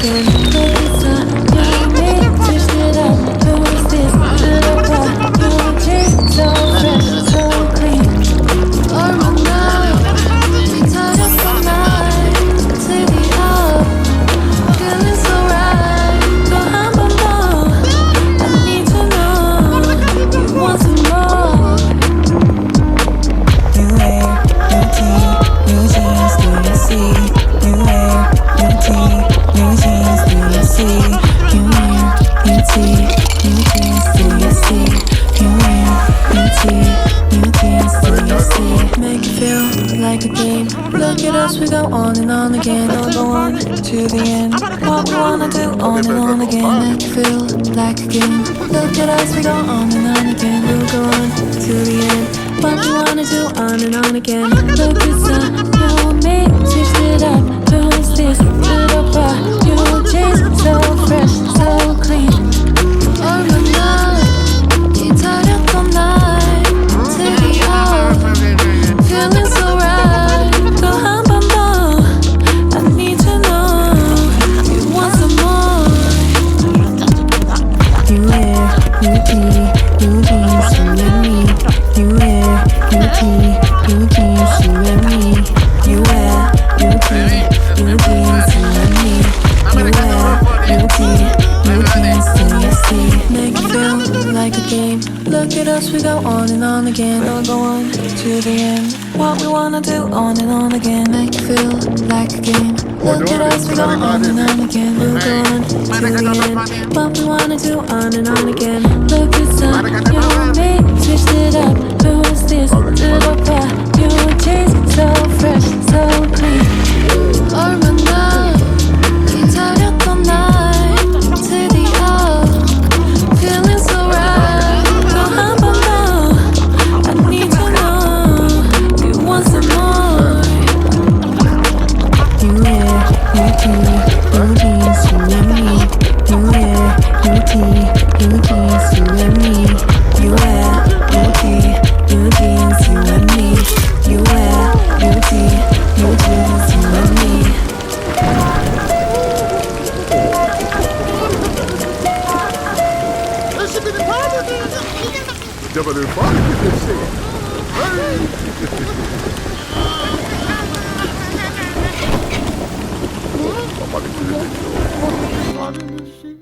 again. Look inside, you and me, switched it up. Who is this? Little pop, your jeans so fresh, so clean. Or my night, tied up all night. Take me up, feeling so right. Go home and more. I need to know you want some more. New hair, new tea, new jeans, do you see? New hair, new tea, new jeans, do you see? New hair, new tea, new jeans, do you see? New hair, new tea, new jeans, do you see? Make it feel like a game. Look at us, we go on and on again. We'll go on to the end. What we wanna do on and on again. Make it feel like a game. Look at us, we go on and on again. We'll go on to the end. What we wanna do on and on again. Look inside, you and me, switched it up. Who's this little boy? You jeans so fresh, so clean. Oh my God, you tied up all night. Take me out, feeling so right. Go home and more. I need to know you want some more. New hair, new tea, new jeans, you and me. New hair, new tea, new jeans, you and me. New hair, new tea, new jeans, you and me. New hair, new tea, new jeans, do you see? Make it feel like a game. Look at us, we go on and on again. We'll go on to the end. What we wanna do on and on again. Make it feel like a game. Look at us, we go on and on again. We'll go on to the end. What we wanna do on and on again. Look inside, you and me, switched it up. Who is this little boy? Your jeans so fresh, so clean. Oh my God, you tied up all night. Take the up, feeling so right. Go home and more. I need to know you want some more. New hair, new tea, new jeans, you and me. New hair, new tea, new jeans, you and me. New hair, new tea, new jeans, you and me. New hair, new tea, new jeans, you and me. Double party with this thing. Hey!